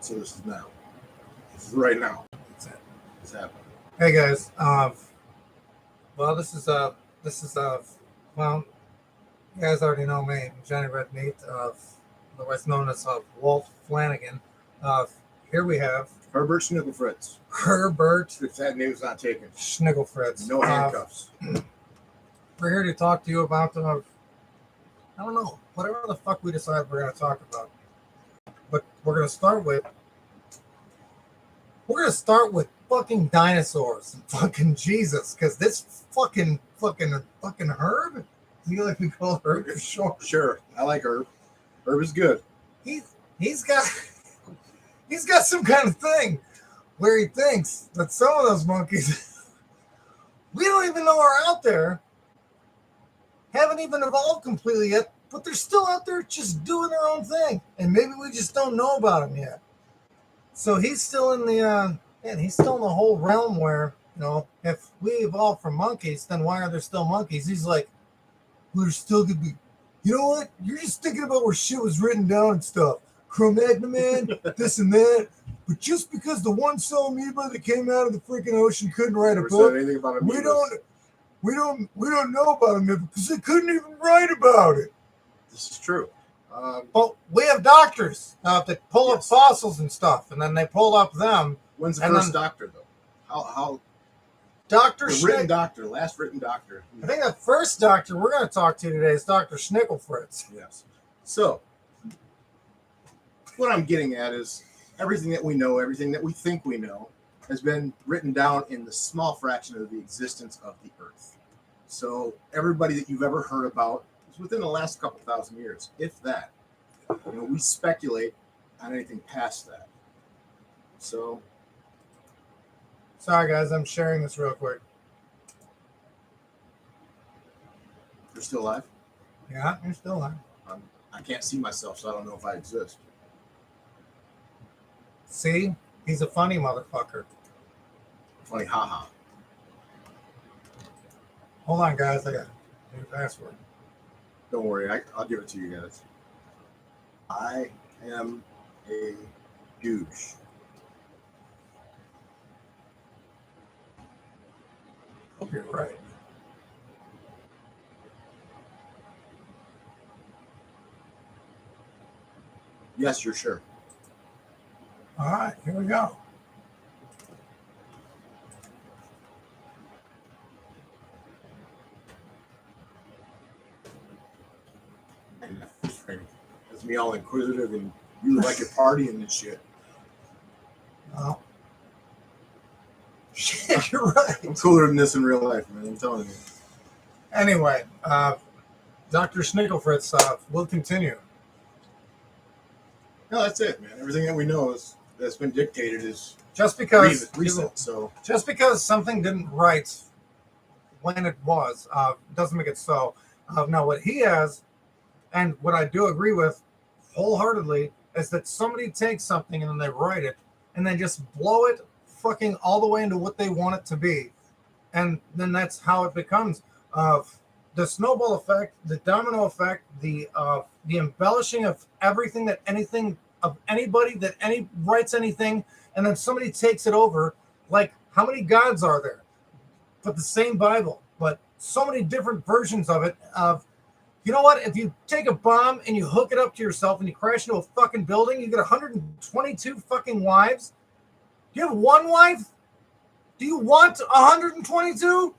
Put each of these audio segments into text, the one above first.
So this is now. This is right now. It's happening. Hey guys. Well, this is well, you guys already know me, Johnny Red Meat, otherwise known as Walt Flanagan. Here we have Herbert Schnickelfritz. Herbert. If that name's not taken. Schnickelfritz. No handcuffs. We're here to talk to you about I don't know, whatever the fuck we decide we're going to talk about. But we're going to start with fucking dinosaurs and fucking Jesus, because this fucking Herb, do you like to call Herb for short? Sure, I like Herb. Herb is good. He's got some kind of thing where he thinks that some of those monkeys we don't even know are out there, haven't even evolved completely yet, but they're still out there just doing their own thing, and maybe we just don't know about them yet. So he's still in the he's still in the whole realm where, you know, if we evolved from monkeys, then why are there still monkeys? He's like, well, there's still gonna be, you know what? You're just thinking about where shit was written down and stuff. Cro-Magnon man, this and that. But just because the one cell amoeba that came out of the freaking ocean couldn't write a book, we don't know about amoeba because they couldn't even write about it. This is true. But we have doctors that pull up fossils and stuff, and then they pull up them. When's the first doctor, though? How? Dr. Last written doctor. I think the first doctor we're going to talk to today is Dr. Schnickelfritz. Yes. So, what I'm getting at is everything that we know, everything that we think we know, has been written down in the small fraction of the existence of the Earth. So, everybody that you've ever heard about is within the last couple thousand years, if that. You know, we speculate on anything past that. So, sorry guys, I'm sharing this real quick. you're still alive? Yeah, you're still alive. I can't see myself, so I don't know if I exist. See? He's a funny motherfucker. Funny, haha. Hold on, guys. I got a new password. Don't worry, I'll give it to you guys. I am a douche. Hope you're right. Yes, you're sure. All right, here we go. That's me all inquisitive and you like your partying and shit. Oh. Shit, you're right. I'm cooler than this in real life, man. I'm telling you. Anyway, Dr. Schnickelfritz will continue. No, that's it, man. Everything that we know that's been dictated is just because recent. So just because something didn't write when it was doesn't make it so. Now, what he has, and what I do agree with wholeheartedly, is that somebody takes something and then they write it and then just blow it fucking all the way into what they want it to be, and then that's how it becomes. The snowball effect, the domino effect, the embellishing of everything that anything of anybody that writes anything, and then somebody takes it over. Like, how many gods are there? But the same Bible, but so many different versions of it. You know what? If you take a bomb and you hook it up to yourself and you crash into a fucking building, you get 122 fucking wives. Do you have one wife? Do you want 122?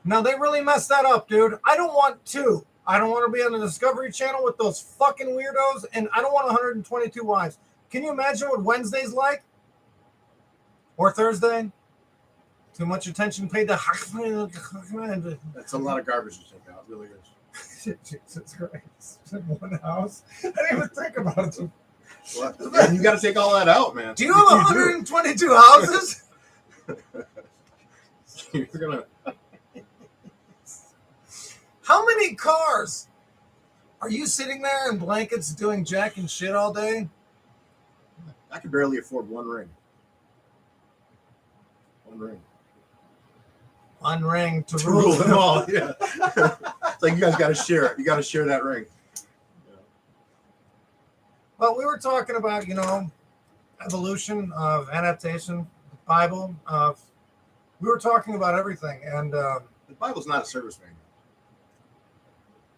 No, they really messed that up, dude. I don't want two. I don't want to be on the Discovery Channel with those fucking weirdos, and I don't want 122 wives. Can you imagine what Wednesday's like? Or Thursday? Too much attention paid to... that's a lot of garbage to take out. It really is. Jesus Christ. In one house? I didn't even think about it. Well, you got to take all that out, man. Do you have 122 houses? You're going to... How many cars? Are you sitting there in blankets doing jack and shit all day? I could barely afford one ring. One ring. One ring to rule them all. Yeah. It's like you guys got to share it. You got to share that ring. Well, we were talking about, evolution, of adaptation, the Bible. We were talking about everything, and The Bible's not a service manual.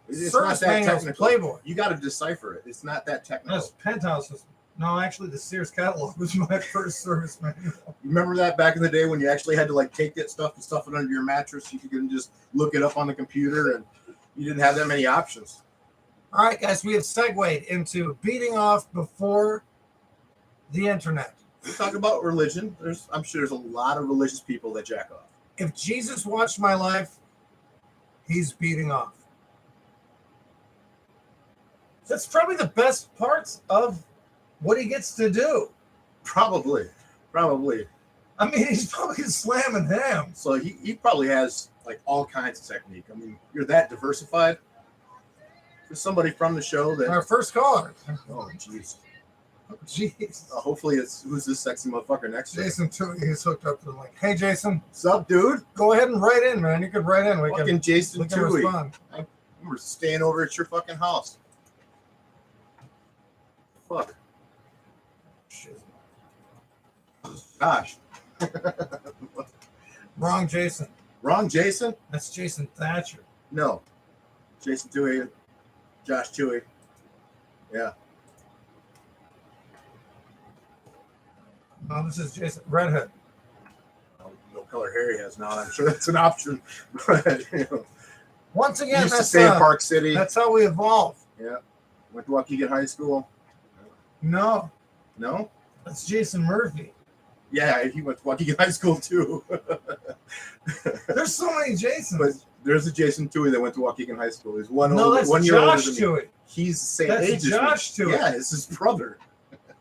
It's service not that manual's technical. Playboy. You got to decipher it. It's not that technical. That's Penthouse's. No, actually, the Sears catalog was my first service manual. You remember that back in the day when you actually had to like take that stuff and stuff it under your mattress? You could just look it up on the computer, and you didn't have that many options. All right, guys, we have segued into beating off before the internet. We talk about religion. I'm sure there's a lot of religious people that jack off. If Jesus watched my life, he's beating off. That's probably the best parts of what he gets to do. Probably. I mean, he's probably slamming ham. So he probably has like all kinds of technique. I mean, you're that diversified. There's somebody from the show that. Our first caller. Oh, jeez. Jeez. Hopefully it's who's this sexy motherfucker next to Jason Toohey is hooked up to the link. Hey, Jason. What's up, dude? Go ahead and write in, man. You could write in. Fucking Jason we can Toohey. respond. We're staying over at your fucking house. Fuck. Shit. Gosh. Wrong Jason. Wrong Jason? That's Jason Thatcher. No. Jason Toohey. Josh Toohey. Yeah. No, this is Jason Redhead. No color hair he has now. I'm sure that's an option. But, Once again, used to stay in Park City. That's how we evolve. Yeah. Went to Waukegan High School. No. No? That's Jason Murphy. Yeah, he went to Waukegan High School too. There's so many Jasons. But there's a Jason Toohey that went to Waukegan High School. He's one that's year older Josh than me. Toohey. He's the same That's age as me. Josh Toohey. Yeah, it's his brother.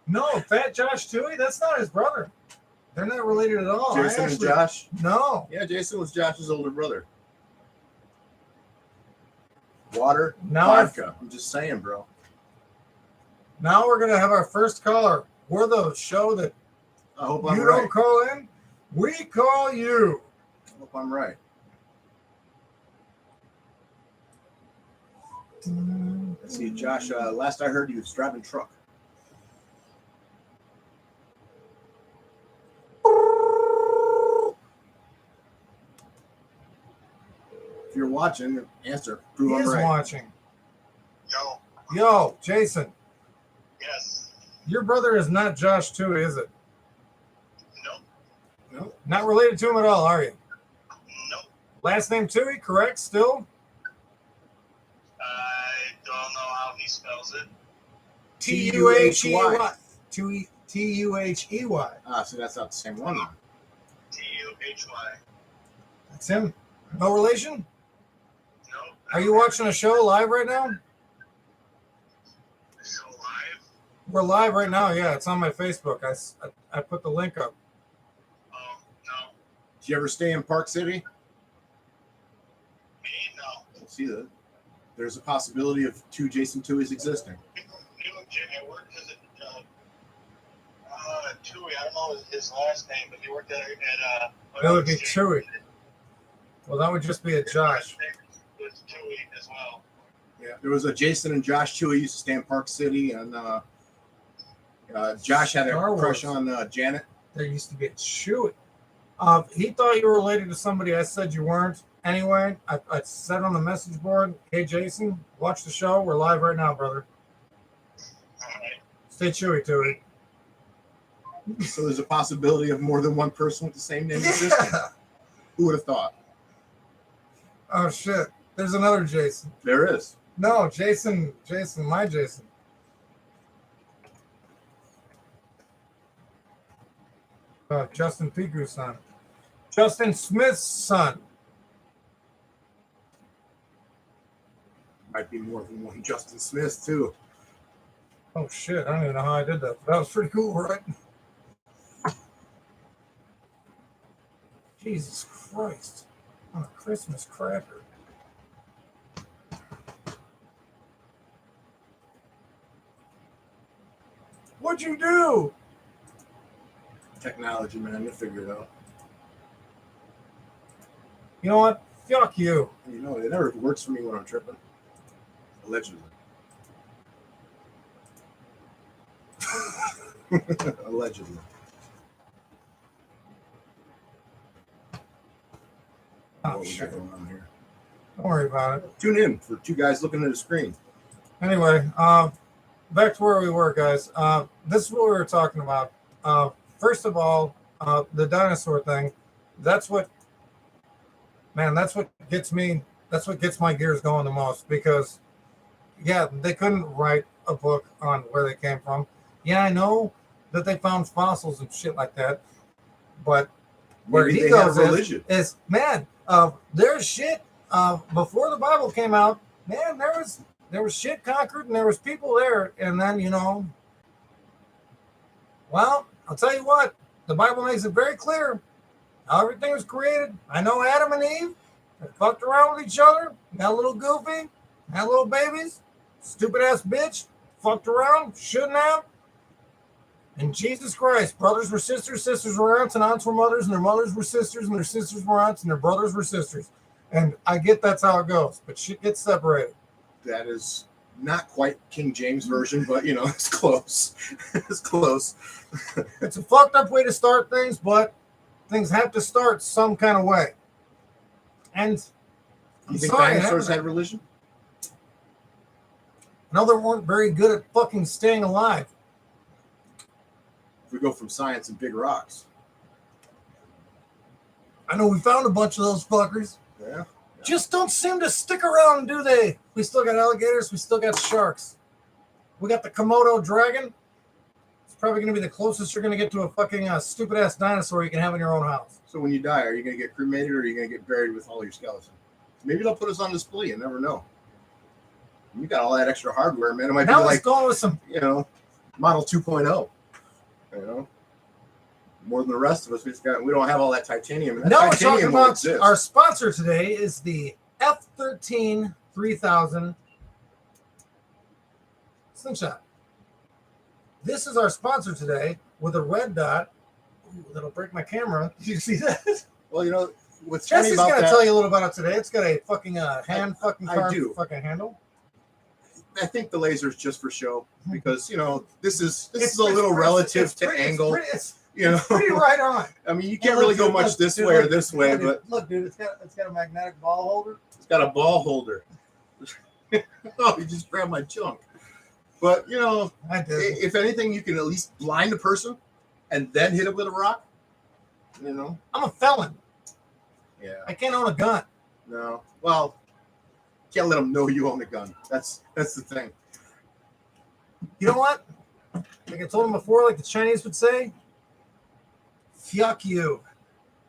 No, Fat Josh Toohey, that's not his brother. They're not related at all. Jason and Josh? No. Yeah, Jason was Josh's older brother. Water, Now vodka. I'm just saying, bro. Now we're going to have our first caller. We're the show that I hope I'm you right. don't call in, we call you. I hope I'm right. Let's see, Josh, last I heard, he was driving truck. If you're watching, answer. Prove He I'm is right. watching. Yo, Yo, Jason, yes. your brother is not Josh Toohey, is it? Nope. No? Not related to him at all, are you? Nope. Last name Toohey, correct? Still? I don't know how he spells it. T-U-H-E-Y. T-U-H-E-Y. Ah, so that's not the same one. Then. T-U-H-Y. That's him. No relation? Nope. Are you watching a show live right now? So live? We're live right now. Yeah, it's on my Facebook. I put the link up. Oh, no. Did you ever stay in Park City? Me? No. See that? There's a possibility of two Jason Tooheys existing. I worked as a Toohey. I don't know his last name, but he worked at That would be Toohey. Well, that would just be a Josh. It's Toohey as well. Yeah, there was a Jason and Josh Toohey used to stay in Park City, and Josh had a Star crush Wars. on Janet. There used to be a Chewy. He thought you were related to somebody. I said you weren't. Anyway, I said on the message board, hey, Jason, watch the show. We're live right now, brother. All right. Stay chewy, Toohey. So there's a possibility of more than one person with the same name existing. Yeah. Who would have thought? Oh, shit. There's another Jason. There is. No, Jason, my Jason. Justin Piku's son. Justin Smith's son. Might be more than one Justin Smith, too. Oh, shit. I don't even know how I did that. That was pretty cool, right? Jesus Christ. On a Christmas cracker. What'd you do? Technology, man. You'll figure it out. You know what? Fuck you. You know, it never works for me when I'm tripping. Allegedly. Allegedly. Oh, What we shit. got going on here? Don't worry about it. Tune in for two guys looking at a screen. Anyway, back to where we were, guys. This is what we were talking about. First of all, the dinosaur thing. That's what gets me. That's what gets my gears going the most, because, yeah, they couldn't write a book on where they came from. Yeah, I know that they found fossils and shit like that, but where Maybe he they goes have religion. is man. There's shit. Before the Bible came out, man, there was shit conquered and there was people there, and then well, I'll tell you what, the Bible makes it very clear how everything was created. I know Adam and Eve, they fucked around with each other, got a little goofy, had little babies, stupid ass bitch, fucked around, shouldn't have. And Jesus Christ, brothers were sisters, sisters were aunts, and aunts were mothers, and their mothers were sisters, and their sisters were aunts, and their brothers were sisters. And I get that's how it goes, but shit gets separated. That is not quite King James version, but it's close. It's close. It's a fucked up way to start things, but things have to start some kind of way. And You think dinosaurs had religion? No, they weren't very good at fucking staying alive. If we go from science and big rocks. I know we found a bunch of those fuckers. Yeah. Just don't seem to stick around, do they? We still got alligators. We still got sharks. We got the Komodo dragon. It's probably going to be the closest you're going to get to a fucking stupid-ass dinosaur you can have in your own house. So when you die, are you going to get cremated or are you going to get buried with all your skeleton? Maybe they'll put us on display. You never know. You got all that extra hardware, man. It might Now be let's like, go with some... Model 2.0. More than the rest of us. We don't have all that titanium. And that Now we're titanium talking won't about exist. our sponsor today is the F-13 3000 Slingshot. This is our sponsor today with a red dot. Ooh, that'll break my camera. Did you see that? Well, what's funny Jesse's about going to that, tell you a little about it today. It's got a fucking hand I carved do. fucking handle. I think the laser's just for show because this is It's a little pretty- relative it's to pretty- angle. It's pretty right on. I mean, you can't Look, really go dude, much look, this dude, way or look, this way, look, but look, dude, it's got a magnetic ball holder. it's got a ball holder. Oh, you just grabbed my junk. But I did. if anything, you can at least blind a person and then hit it with a rock. I'm a felon. Yeah. I can't own a gun. No. Well, can't let them know you own a gun. That's the thing. You know what? Like I told him before, like the Chinese would say, "Fuck you."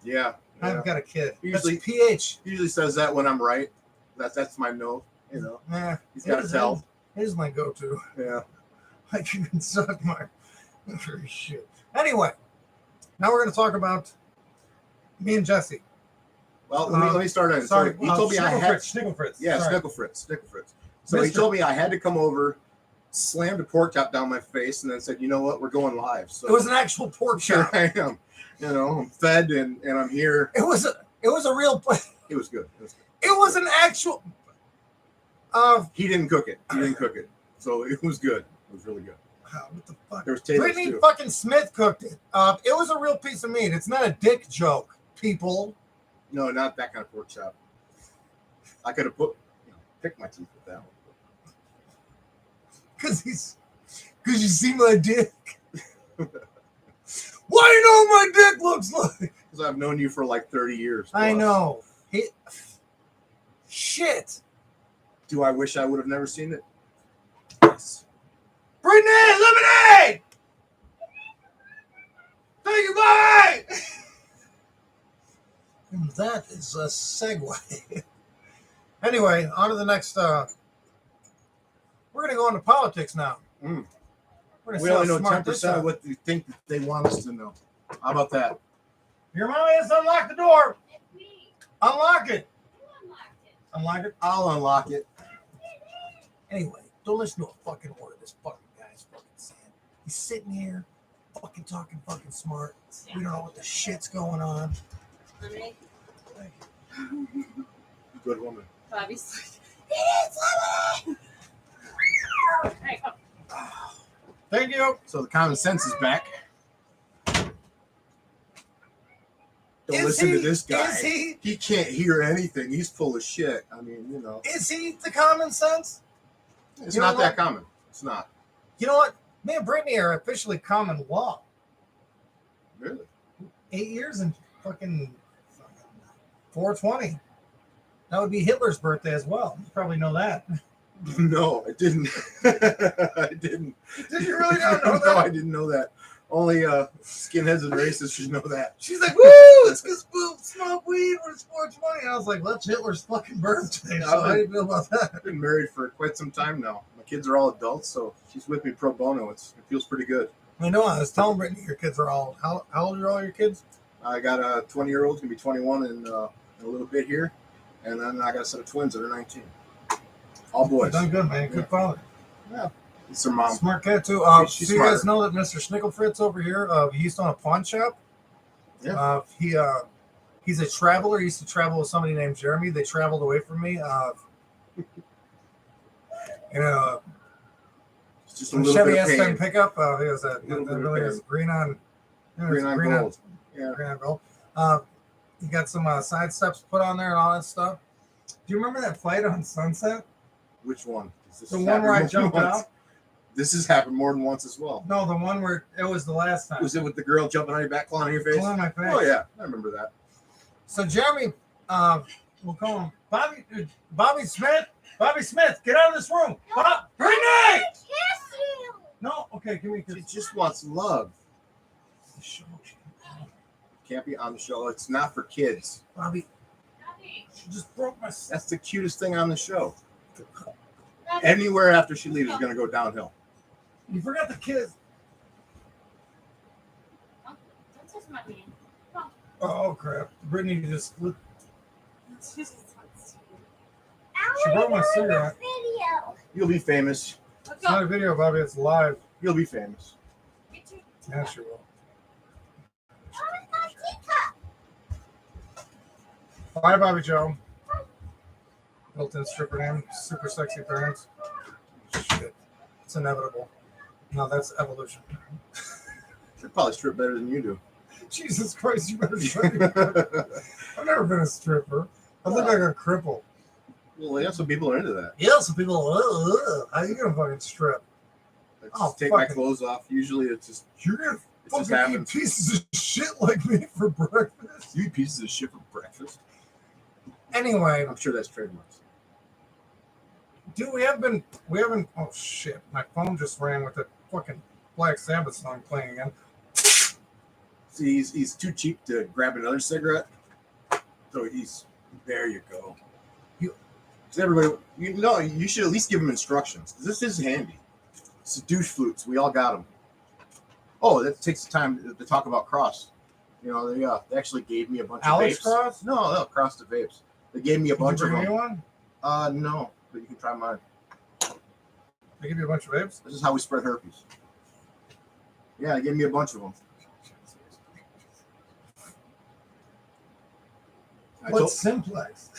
Yeah. I've got a kid. Usually- That's PH. Usually says that when I'm right. That's my no. Nah, He's got to tell. Here's my go-to. Yeah. I can suck my shit. Anyway, now we're going to talk about me and Jesse. Well, let me start on. Sorry, So he told me I had. Snickle Fritz. Yeah, Sorry. Snickle Fritz. So he Mister. told me I had to come over, slammed a pork chop down my face, and then said, "You know what? We're going live." So It was an actual pork here chop. I am. I'm fed and I'm here. It was a real. It was good. It was an actual. He didn't cook it. So it was good. It was really good. What the fuck? There was potatoes Brittany too. fucking Smith cooked it. It was a real piece of meat. It's not a dick joke, people. No, not that kind of pork chop. I could have picked my teeth with that one. Cause you see my dick. Why you know what my dick looks like? Because I've known you for like 30 years. I plus. know. Shit. Do I wish I would have never seen it? Yes. Brittany, lemonade! Thank you, bye! And that is a segue. Anyway, on to the next. We're going to go into politics now. Mm. We're gonna We see how only know smart 10% this of is. what they think that they want us to know. How about that? Your mom has to unlock the door. Unlock it. Unlock it. I'll unlock it. Anyway, don't listen to a fucking word this fucking guy's fucking saying. He's sitting here, fucking talking fucking smart. We don't know what the shit's going on. Lemonade? Good woman. Bobby's like, it is lemonade! Hey, oh. Thank you. So the common sense is back. Don't Is listen to he? this guy. Is he? He can't hear anything. He's full of shit. I mean, you know. Is he the common sense? It's You know not that what? common. It's not. You know what? Me and Brittany are officially common law. Really? 8 years and fucking 420. That would be Hitler's birthday as well. You probably know that. No, I didn't. I didn't. Did you really not know that? No, I didn't know that. Only skinheads and racists should know that. She's like, woo, it's because we smoke weed when it's 420. I was like, that's Hitler's fucking birthday. So how do you feel about that? I've been married for quite some time now. My kids are all adults, so she's with me pro bono. It feels pretty good. I know. I was telling Brittany your kids are all, how old are all your kids? I got a 20-year-old, going to be 21 in a little bit here. And then I got a set of twins that are 19. All boys. Done good, man. Good father. Yeah. It's their mom. Smart cat, too. She's So you guys know that Mr. Schnickelfritz over here, he used to own a pawn shop. Yeah. He's a traveler. He used to travel with somebody named Jeremy. They traveled away from me. It's just a little Chevy bit of S10 pain. pickup. He was a Little bit of really pain. is green on Green on gold. Yeah. Green on gold. He got some side steps put on there and all that stuff. Do you remember that fight on Sunset? Which one? This The has one where I happened jumped more than once. out? This has happened more than once as well. No, the one where it was the last time. Was it with the girl jumping on your back, clawing on your face? Claw on my face. Oh, yeah. I remember that. So Jeremy, we'll call him Bobby Smith. Bobby Smith, get out of this room. Bob, Brittany! No, okay, give me a She kiss. just wants love. Can't be on the show. It's not for kids. Bobby, she just broke my. That's the cutest thing on the show. Anywhere after she leaves is going to go downhill. You forgot the kids. Don't touch my hand. Oh crap! Brittany just. She just wants to. She broke my cigarette. Video. You'll be famous. It's not a video, Bobby. It's live. You'll be famous. Yeah, she will. Bye, Bobby Joe. Built-in stripper name. Super sexy parents. Shit. It's inevitable. No, that's evolution. She'll probably strip better than you do. Jesus Christ, you better shut your mouth. I've never been a stripper. I look like a cripple. Well, yeah, some people are into that. Yeah, some people, how you gonna fucking strip? I just Oh, take my fucking- clothes off. Usually it's just You're gonna just fucking eat happens. pieces of shit like me for breakfast? You eat pieces of shit for breakfast. Anyway, I'm sure that's trademarks. dude, we haven't, oh shit, my phone just rang with the fucking Black Sabbath song playing again. See, he's too cheap to grab another cigarette. So there you go. So everybody, you should at least give him instructions. This is handy. It's douche flutes. We all got them. Oh, that takes the time to talk about Cross. You know, they actually gave me a bunch Alex of vapes. Cross? No, Cross the vapes. They gave me a bunch Did of you bring me them. one? No, but you can try mine. They give you a bunch of vapes? This is how we spread herpes. Yeah, they gave me a bunch of them. What's Simplex?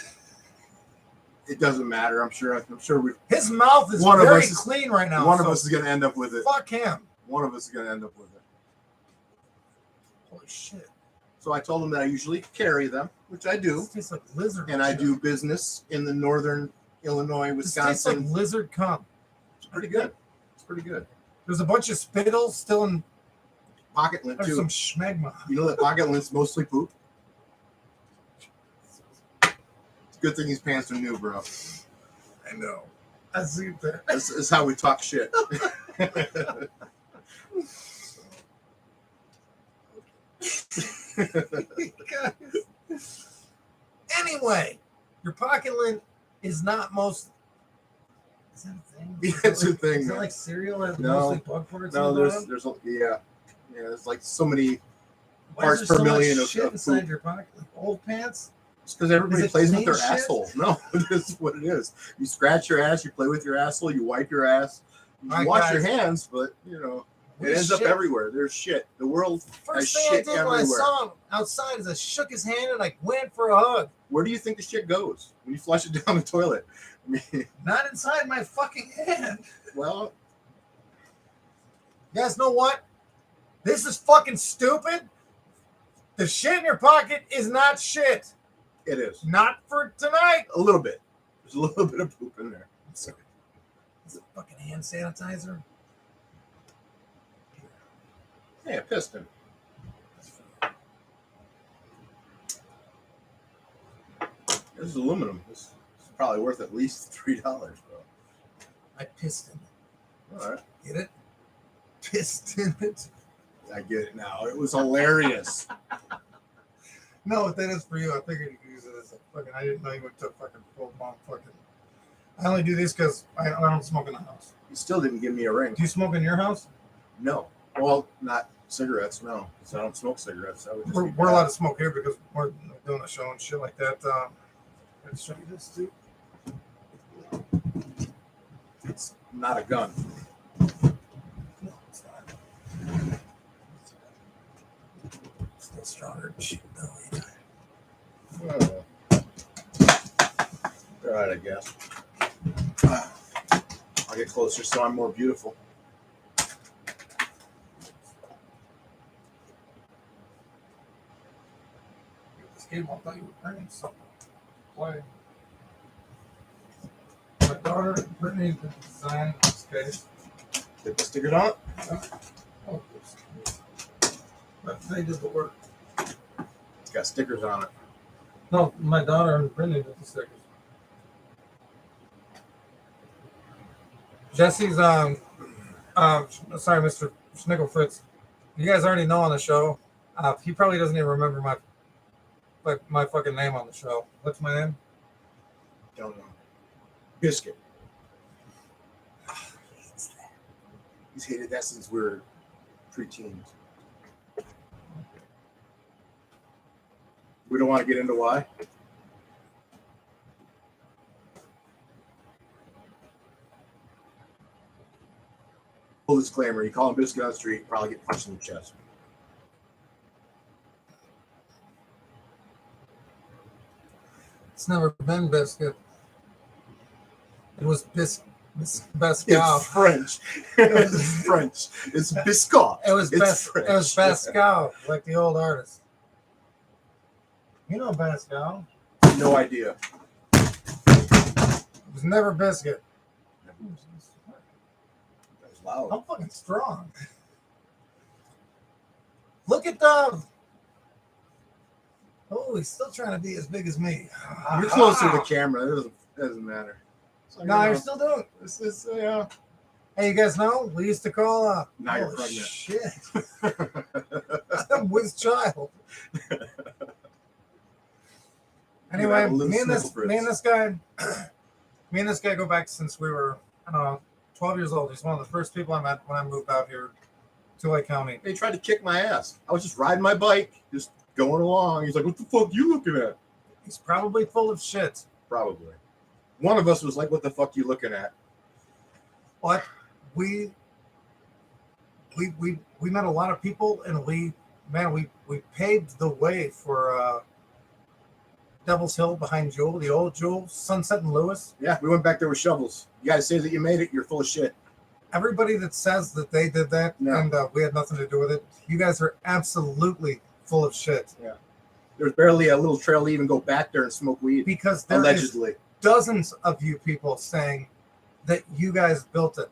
It doesn't matter. I'm sure we. His mouth is One of very us is- clean right now. One of so us is going to end up with it. fuck him. One of us is going to end up with it. Holy shit. So I told them that I usually carry them, which I do, This tastes like lizard. and I shit. do business in the northern Illinois, This tastes like Wisconsin. lizard cum. It's pretty good. It's pretty good. There's a bunch of spittles still in. Pocket lint There's too. some schmegma. You know that pocket lint's mostly poop. It's a good thing these pants are new, bro. I know. I see that. This is how we talk shit. Anyway, your pocket lint is not most. Is that a thing? Yeah, it's a thing, Is it man. like cereal that No. mostly bug farts? No, in the bottom? there's like so many. Why parts is there per so much million of shit poop. inside your pocket? Like old pants? It's because everybody Is it plays with clean their shit? asshole. No, this is what it is. You scratch your ass, you play with your asshole, you wipe your ass, you All right, wash your guys. hands, but you know We it ends up shit. everywhere. There's shit. The world First has thing I shit did when I everywhere. saw him outside is I shook his hand and I went for a hug. Where do you think the shit goes when you flush it down the toilet? I mean, Not inside my fucking hand. well, You guys know what? This is fucking stupid. The shit in your pocket is not shit. It is. Not for tonight. A little bit. There's a little bit of poop in there. Is it fucking hand sanitizer? Hey, a piston. This is aluminum. This is probably worth at least $3, bro. I pissed in it. All right. Get it? Pissed in it. I get it now. It was hilarious. No, that is for you. I figured you could use it as a fucking. I didn't know you went to fucking full bomb fucking. I only do this because I don't smoke in the house. You still didn't give me a ring. Do you smoke in your house? No. Well, not cigarettes, no. Because I don't smoke cigarettes. I would just We're allowed to smoke here because we're doing a show and shit like that. Let's show you this too. It's not a gun. No, it's not. It's still stronger than shit though. Oh. All right, I guess. I'll get closer so I'm more beautiful. This game, I thought you were playing something. Play. My daughter, Brittany, designed this case. Get the stickers on it. Oh, but they did the work. It's got stickers on it. No, my daughter and Brittany did the stickers. Jesse's sorry, Mr. Schnickel Fritz. You guys already know on the show. He probably doesn't even remember my fucking name on the show. What's my name? Don't know. Biscuit. He's hated that since we were preteens. We don't want to get into why. Full disclaimer, you call him Biscuit on the street, probably get punched in the chest. It's never been biscuit. It was biscuit. It's French. It's French. It's biscuit. It was French. It was Pascal, like the old artist. You know Pascal. No idea. It was never biscuit. That was loud. I'm fucking strong. Look at the. Oh, he's still trying to be as big as me. You're closer to the camera. It doesn't matter. Like, No, you're still doing it. This is Hey, you guys know we used to call Now you're oh, pregnant. shit. I'm with child. Anyway, have a little me and sniffle this guy go back since we were 12 years old. He's one of the first people I met when I moved out here to Lake County. They tried to kick my ass. I was just riding my bike, just going along. He's like, "What the fuck you looking at?" He's probably full of shit. Probably. One of us was like, "What the fuck you looking at?" But we met a lot of people, and we paved the way for Devil's Hill behind Jewel, the old Jewel, Sunset and Lewis. Yeah, we went back there with shovels. You guys say that you made it, you're full of shit. Everybody that says that they did that and we had nothing to do with it, you guys are absolutely full of shit. Yeah. There's barely a little trail to even go back there and smoke weed. Because there is allegedly. dozens of you people saying that you guys built it.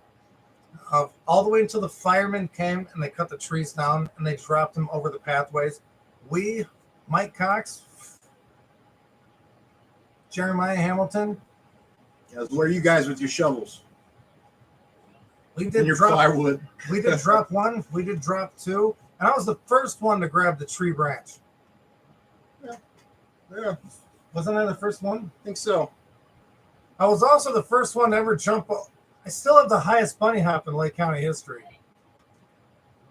All the way until the firemen came and they cut the trees down and they dropped them over the pathways. We, Mike Cox, Jeremiah Hamilton. Yeah, where are you guys with your shovels? We And did your drop. firewood. We did drop one. We did drop two, and I was the first one to grab the tree branch. Yeah, Wasn't I the first one? I think so. I was also the first one to ever jump. I still have the highest bunny hop in Lake County history.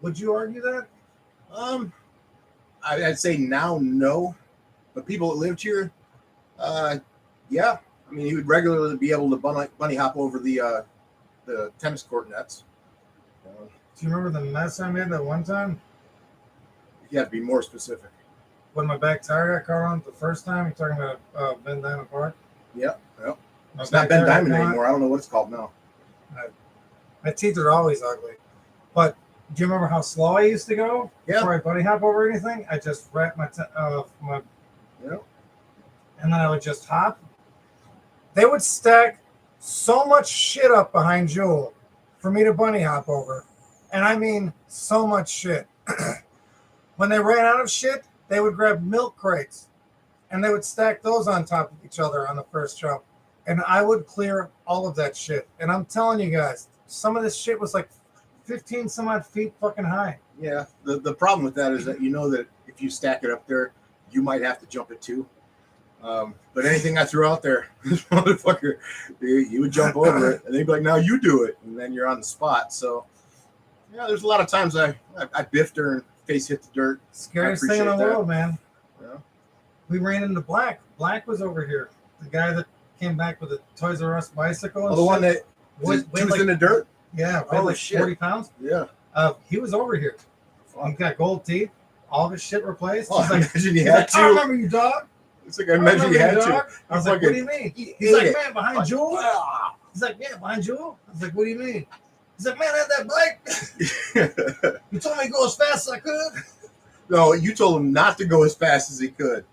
Would you argue that? I'd say now no, but people that lived here, yeah. I mean, you would regularly be able to bunny hop over the tennis court nets. Do you remember the mess I made that one time You have to be more specific. when my back tire got caught on the first time? You're talking about Ben Diamond Park? Yep. My It's not back Ben tire got Diamond caught. anymore. I don't know what it's called now. My teeth are always ugly. But Do you remember how slow I used to go Yeah. before I bunny hop over anything? I just wrapped my Yeah. and then I would just hop. They would stack so much shit up behind Jewel for me to bunny hop over. And I mean so much shit. When they ran out of shit, they would grab milk crates and they would stack those on top of each other on the first jump. And I would clear all of that shit. And I'm telling you guys, some of this shit was like 15 some odd feet fucking high. Yeah. The problem with that is that you know that if you stack it up there, you might have to jump it too. But anything I threw out there, this motherfucker, he would jump over it, and they'd be like, "Now you do it," and then you're on the spot. So, yeah, there's a lot of times I biffed her and face hit the dirt. Scariest thing in the appreciate that. world, man. Yeah. We ran into Black. Black was over here. The guy that came back with a Toys R Us bicycle. Oh, And the one shit. that Weighed was like- in the dirt. Yeah, weighed Holy like shit. 40 pounds. Yeah. He was over here. He got gold teeth. All of his shit replaced. Oh, He's I like, imagine you he's had like, I to. remember you, dog. It's like I imagine you had to. I was like, what do you mean? He's like, man, behind Jewel? He's like, yeah, behind Jewel? I was like, what do you mean? He's like, man, I had that bike. You told me to go as fast as I could. No, you told him not to go as fast as he could.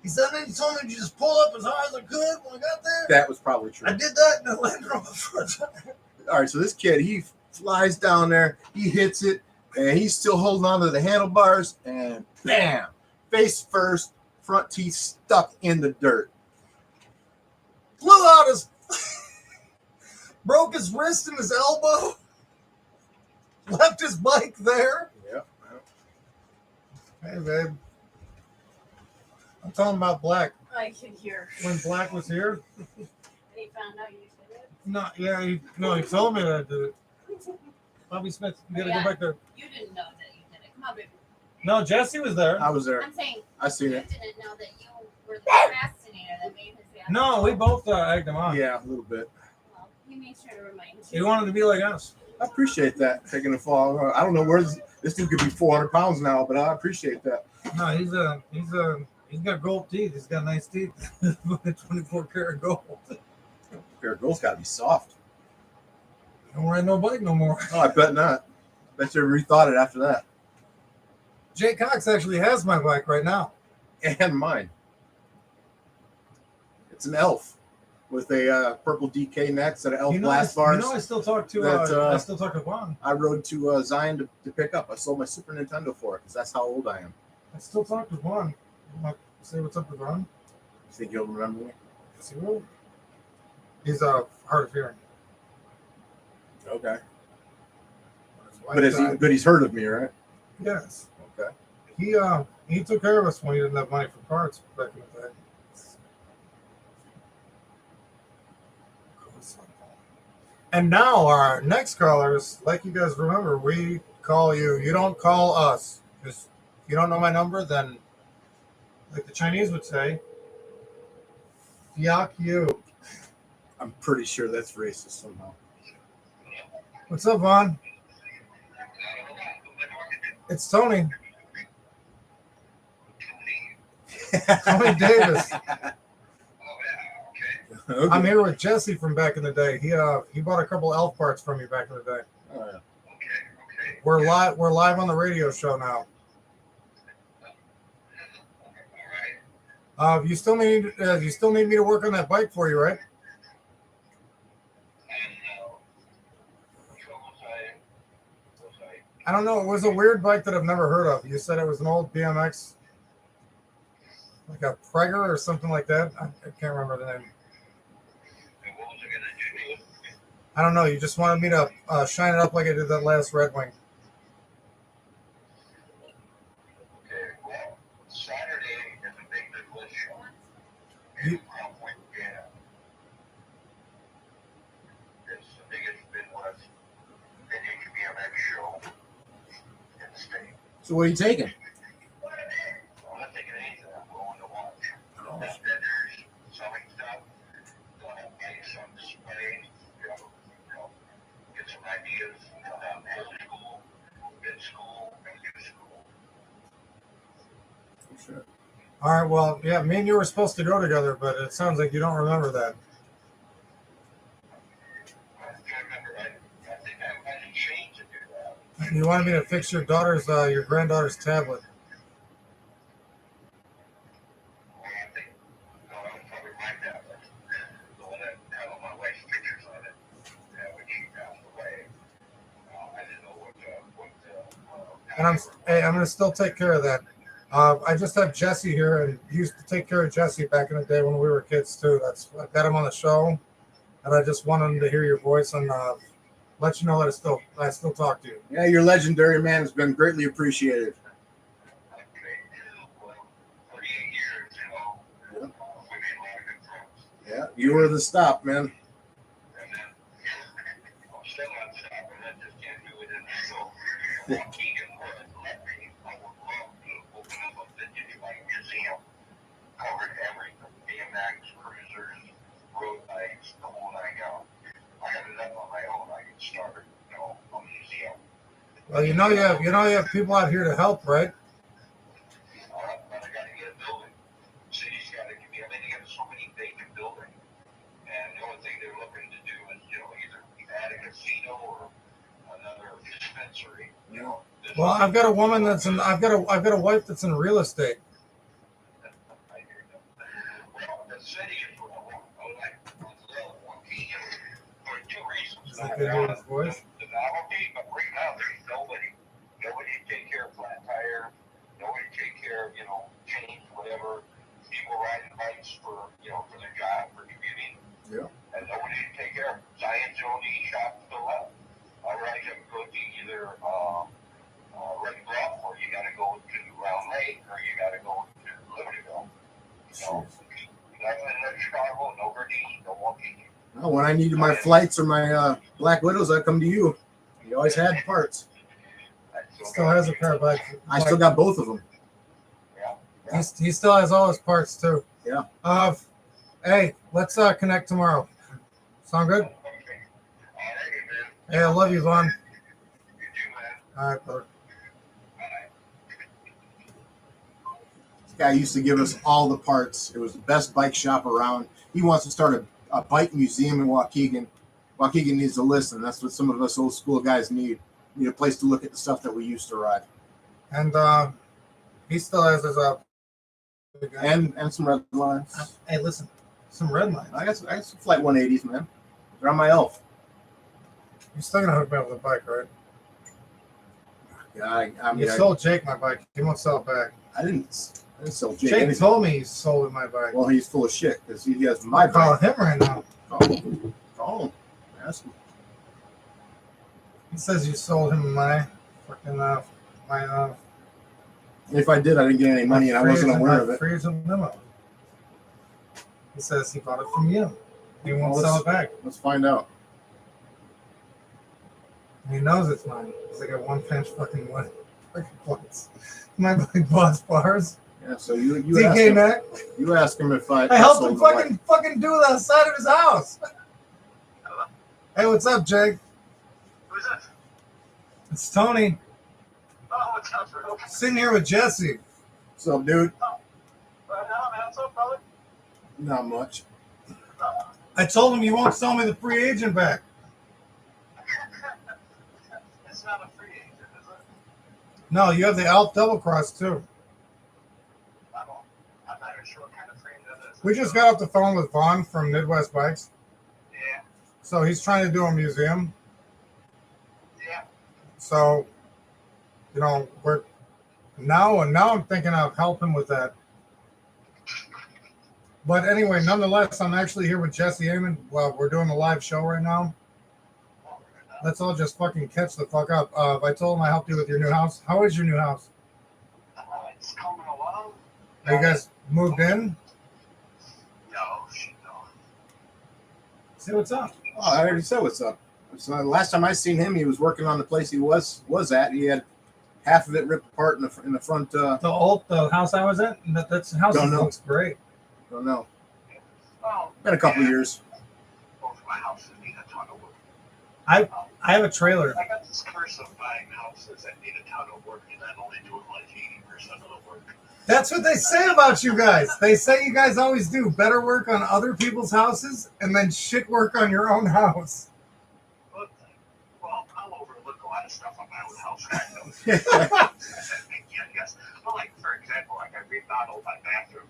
He said, then you told me to just pull up as hard as I could when I got there. That was probably true. I did that and I landed on my foot. All right, so this kid, he flies down there, he hits it, and he's still holding on to the handlebars, and bam, face first, front teeth stuck in the dirt. Blew out his, broke his wrist and his elbow, left his bike there. Yep. Hey, babe. I'm talking about Black. I can hear. When Black was here, And he found out you did it. he told me that I did it. Bobby Smith, you gotta Yeah. go back there. You didn't know that you did it. Come on, baby. No, Jesse was there. I was there. I'm saying I seen you it. didn't know that you were the procrastinator that made his ass. No, we both egged him on. Yeah, a little bit. Well, he made sure to remind you. He wanted to be like us. I appreciate that, taking the fall. I don't know where this dude could be 400 pounds now, but I appreciate that. No, he's got gold teeth. He's got nice teeth. 24 karat gold. Pair of gold's got to be soft. Don't ride no bike no more. Oh, I bet not. Bet you rethought it after that. Jay Cox actually has my bike right now. And mine. It's an elf with a purple DK neck set of elf blast bars. I still talk to Juan. I rode to Zion to pick up. I sold my Super Nintendo for it because that's how old I am. I still talk to Juan. You want to say what's up with Ron? You think he'll remember me? Yes, he will. He's hard of hearing. Okay. His wife died. But he's heard of me, right? Yes. Okay. He took care of us when he didn't have money for parts back in the day. And now our next callers, like you guys remember, we call you. You don't call us. Because if you don't know my number, then like the Chinese would say, "Yak you." I'm pretty sure that's racist somehow. What's up, Vaughn? It's Tony. Tony Davis. Okay. I'm here with Jesse from back in the day. He bought a couple elf parts from me back in the day. Oh, yeah. We're live on the radio show now. You still need me to work on that bike for you, right? I don't know. It was a weird bike that I've never heard of. You said it was an old BMX, like a Prager or something like that. I can't remember the name. I don't know. You just wanted me to shine it up like I did that last Red Wing. Okay, well, Saturday is a big Midwest show. You- It's the biggest Midwest vintage BMX show in the state. So what are you taking? I'm not taking anything. I'm going to watch. There's vendors selling stuff. Getting some display. Get some ideas. Old school, mid school, and new school. Sure. All right. Well, yeah. Me and you were supposed to go together, but it sounds like you don't remember that. I can't remember. I think I had to change to do that. You wanted me to fix your granddaughter's tablet. Well, I think, no, that was probably my tablet. The one that had all my wife's pictures on it, when she passed away. I didn't know And I'm gonna still take care of that. I just have Jesse here, and he used to take care of Jesse back in the day when we were kids too. I got him on the show, and I just wanted him to hear your voice and let you know that I still talk to you. Yeah, your legendary man has been greatly appreciated. Okay. Well, 38 years, we made a lot of good friends. Yeah, you were the stop, man. And then, I'm still on stop, and I just can't do it anymore. So, Keegan let me, I would love to open up a vintage bike museum, covered everything, BMX, cruisers, road bikes, the whole nine yards. I got it up on my own, I can start, a museum. Well, you have people out here to help, right? But I gotta get a building. City's gotta give me, they got so many vacant buildings. And the only thing they're looking to do is, either add a casino or another dispensary, Well, I've got a woman I've got a wife that's in real estate. I hear that. Well, the city is what I want. I like Waukegan for two reasons. Is that good with his voice? The novelty, but right now there's nobody to take care of flat tire, nobody to take care of, change, whatever. People riding bikes for their job, for commuting. Yeah. And nobody to take care of. Zion's the only shop still left. Otherwise, you have to go to either Red Bluff, or you got to go to Round Lake, or you got to go to Libertyville. Nothing in Chicago, no Virginia, no Waukegan. Well, when I needed my flights or my Black Widows, I come to you. You always had parts. Still has a pair of bikes. I still got both of them. Yeah. He still has all his parts too. Yeah. Hey, let's connect tomorrow. Sound good? Okay. All righty, man. Hey, I love you, Vaughn. You too, man. All right, brother. This guy used to give us all the parts. It was the best bike shop around. He wants to start a bike museum in Waukegan. Waukegan needs to listen. That's what some of us old school guys need. Need a place to look at the stuff that we used to ride. And he still has his And some red lines. Hey, listen, some red lines. I got some Flight 180s, man. They're on my elf. You're still gonna hook me up with a bike, right? Yeah, You sold Jake my bike. He won't sell it back. I didn't sell Jake. Jake anything. told me he sold it my bike. Well, he's full of shit because he has my I'm calling bike. him right now. Call him. Ask him. He says you sold him my fucking my If I did, I didn't get any money and I wasn't aware of it. Freeze and limo. He says he bought it from you. He won't Well, sell it back. Let's find out. He knows it's mine because I got one pinch fucking points. My bike boss bars. Yeah, so you ask DK him. Mac. You ask him if I I helped sold him the bike. fucking do the side of his house. Hey, what's up, Jake? Who's that? It's Tony. Oh, what's up, bro? Sitting here with Jesse. What's up, dude? Right now, man, what's up, brother? Not much. I told him you won't sell me the free agent back. It's not a free agent, is it? No, you have the Alp Double Cross too. I'm not even sure what kind of frame that is. We just got off the phone with Vaughn from Midwest Bikes. Yeah, So he's trying to do a museum. yeah. So, we're now I'm thinking of helping with that. But anyway, nonetheless, I'm actually here with Jesse Amon. Well, we're doing a live show right now. Let's all just fucking catch the fuck up. I told him I helped you with your new house. How is your new house? It's coming along. Are you guys moved in? No, shit, no. Say what's up. Oh, I already said what's up. So last time I seen him, he was working on the place he was at. He had half of it ripped apart in the front. The house I was at. That's house Don't know. looks great. Don't know. Well, Been a couple years. both of my houses need a ton of work. I have a trailer. I got this curse of buying houses that need a ton of work, and I'm only doing like 80% of the work. That's what they say about you guys. They say you guys always do better work on other people's houses and then shit work on your own house. But, well, I'll overlook a lot of stuff on my own house. house right now. I said, yes. Well, like, for example, like I remodeled my bathroom.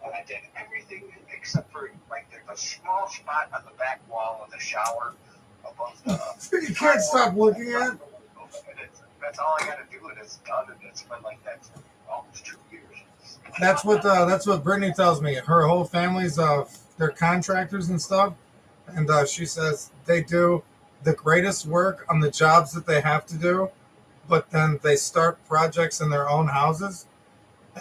And I did everything except for, like, there's a small spot on the back wall of the shower above the... You can't stop looking at. That's all I got to do, and it's done, and it's been like that for almost 2 years. That's what Brittany tells me. Her whole family's they're contractors and stuff, and she says they do the greatest work on the jobs that they have to do, but then they start projects in their own houses,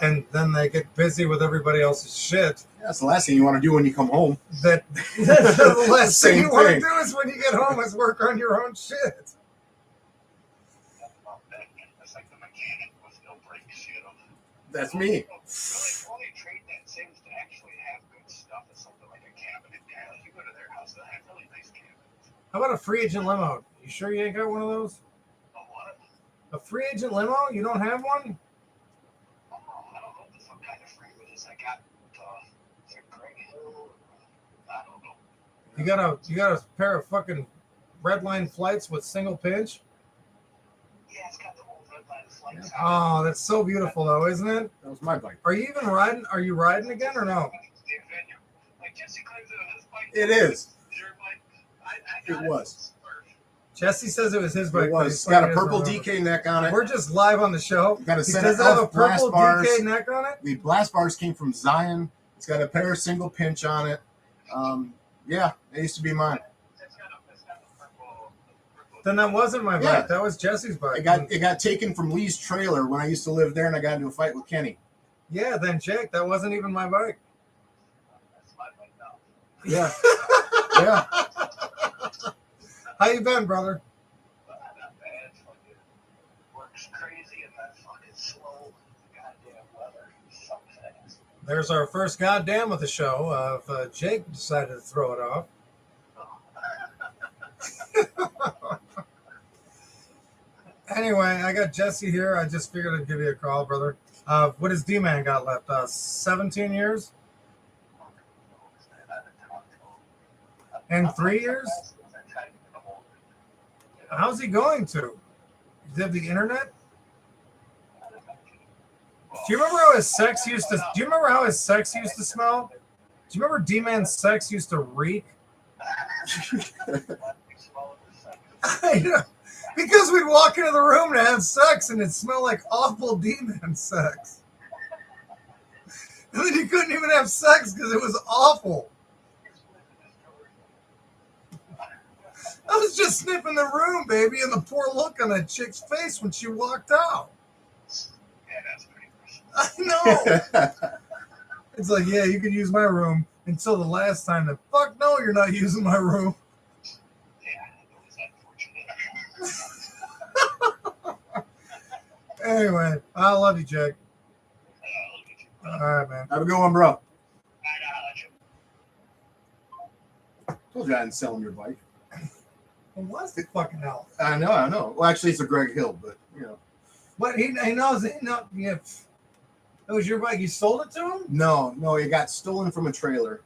and then they get busy with everybody else's shit. That's the last thing you want to do when you come home. That's the last thing Same you want to thing. do is when you get home is work on your own shit. It's like the mechanic with no brakes, you know. That's me. The only trade that seems to actually have good stuff is something like a cabinet. Yeah, you go to their house, they have really nice cabinets. How about a free agent limo? You sure you ain't got one of those? A what? A free agent limo? You don't have one? Oh, I don't know if some kind of free with this. I got is it Greg Hill? I don't know. You got a pair of fucking red line flights with single pinch? Yeah, it's got the whole red line flights. Oh, that's so beautiful though, isn't it? That was my bike. Are you even riding? Are you riding again or no? Like Jesse claims it was his bike. It is. Your bike. I It got was. Jesse says it was his bike. It but was. he's Got a fucking purple doesn't remember. DK neck on it. We're just live on the show. Got a He set does of it have a elf blast purple bars. DK neck on it? The blast bars came from Zion. It's got a pair of single pinch on it. Yeah, it used to be mine. It's got a purple. Then that wasn't my bike. Yeah. That was Jesse's bike. It got taken from Lee's trailer when I used to live there, and I got into a fight with Kenny. Yeah, then Jake, that wasn't even my bike. That's my bike now. Yeah, yeah. How you been, brother? Not bad. Fucking works crazy and that fucking slow. Goddamn weather sucks ass. There's our first goddamn of the show. If Jake decided to throw it off. Anyway, I got Jesse here. I just figured I'd give you a call, brother. What does D-Man got left? 17 years? And 3 years? How's he going to? Does he have the internet? Do you remember how his sex used to? Do you remember how his sex used to smell? Do you remember D-Man's sex used to reek? I know. Because we'd walk into the room to have sex and it smelled like awful D-Man sex. And then you couldn't even have sex because it was awful. I was just sniffing the room, baby, and the poor look on that chick's face when she walked out. Yeah, that's pretty gross. I know. It's like, yeah, you can use my room until the last time. Then, fuck no, you're not using my room. Yeah, it was unfortunate. Anyway, I love you, Jake. All right, man. Have a good one, bro. I got you. Told you I didn't sell him your bike. Well, what's the fucking hell? I know. Well, actually, it's a Greg Hill, but you know. What he knows? Yeah, that was your bike. You sold it to him? No, it got stolen from a trailer,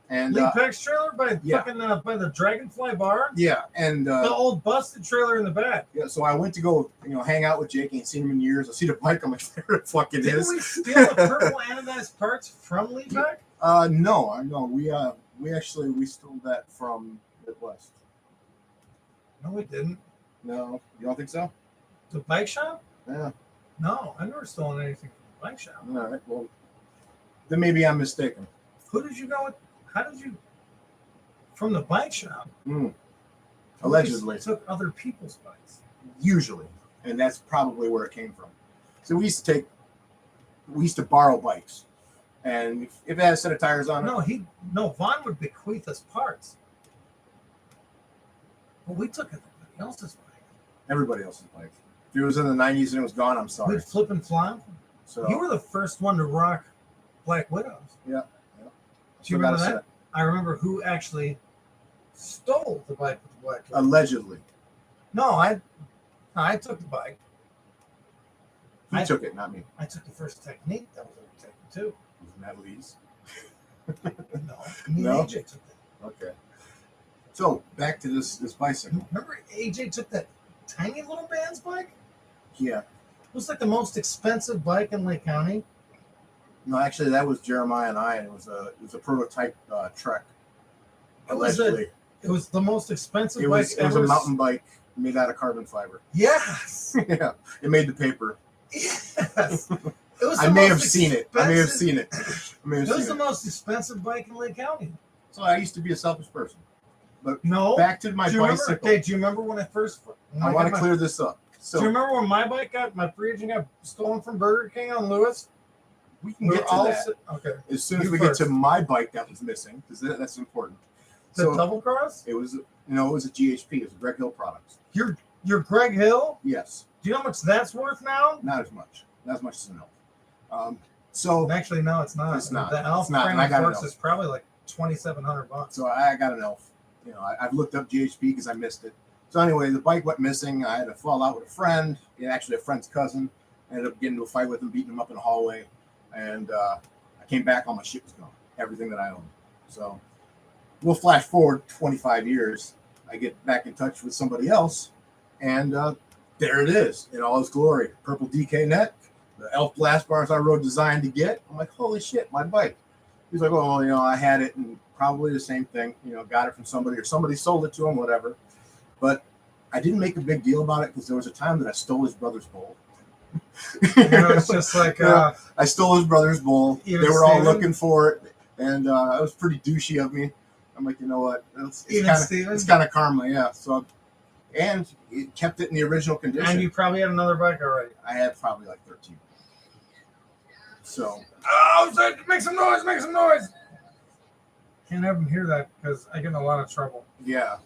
and Lee Peck's trailer by yeah. fucking by the Dragonfly Bar. yeah, and The old busted trailer in the back. yeah. So I went to go, hang out with Jake. Ain't seen him in years. I see the bike. I'm like, there it fucking Didn't is. we steal the purple anodized parts from Lee Peck? No. We stole that from Midwest. No, we didn't. No, you don't think so? The bike shop? Yeah. No, I've never stolen anything from the bike shop. All right. Well, then maybe I'm mistaken. Who did you go with? How did you? From the bike shop? Allegedly. You took other people's bikes. Usually, and that's probably where it came from. So we used to borrow bikes, and if it had a set of tires on it, No, Vaughn would bequeath us parts. But we took everybody else's bike. everybody else's bike. If it was in the 90s and it was gone, I'm sorry. We'd flip and flop. So You were the first one to rock Black Widows. Yeah. Do you Still remember got a that? set. I remember who actually stole the bike with the Black Widows. Allegedly, No, I took the bike. he took it, not me. I took the first Technique that was overtaken too. Wasn't that Lee's? No, me No? and AJ took that. Okay. So back to this bicycle. Remember AJ took that tiny little man's bike? Yeah. It was like the most expensive bike in Lake County. No, actually, that was Jeremiah and I, and it was a prototype Trek. It was Allegedly, It was the most expensive it bike was ever. a mountain bike made out of carbon fiber. Yes. Yeah, it made the paper. Yes. It was I the may most have seen it. I may have expensive- seen it. I may have It was seen the it. most expensive bike in Lake County. So I used to be a selfish person. But No. back to my do you remember? bicycle. Okay, do you remember when I first? when I want got to clear this up. Do you So remember when my free agent got stolen from Burger King on Lewis? we can get to that Okay. as soon as You we first. get to my bike that was missing, because that's important. The So double cross? it was, it was a GHP. It was a Greg Hill Products. You're Greg Hill? Yes, Do you know how much that's worth now? not as much. Not as much as an elf. So Actually, no, it's not. It's not. The Elf It's not, and frame I of got it works now. is probably like $2,700. So I got an elf. I've looked up GHP because I missed it. So anyway, the bike went missing. I had to fall out with a friend, actually a friend's cousin. I ended up getting into a fight with him, beating him up in a hallway, and I came back. All my shit was gone, everything that I owned. So we'll flash forward 25 years. I get back in touch with somebody else, and there it is in all its glory. Purple DK neck, the elf blast bars I rode designed to get. I'm like, holy shit, my bike. He's like, well, I had it, and probably the same thing. Got it from somebody, or somebody sold it to him, whatever. But I didn't make a big deal about it because there was a time that I stole his brother's bowl. It's just like I stole his brother's bowl. They Even were all Steven? looking for it, and it was pretty douchey of me. I'm like, you know what? Even Steven? It's kind of karma, yeah. So, and it kept it in the original condition. and you probably had another bike already. I had probably like 13. So Oh, make some noise, make some noise. Can't have them hear that because I get in a lot of trouble. yeah,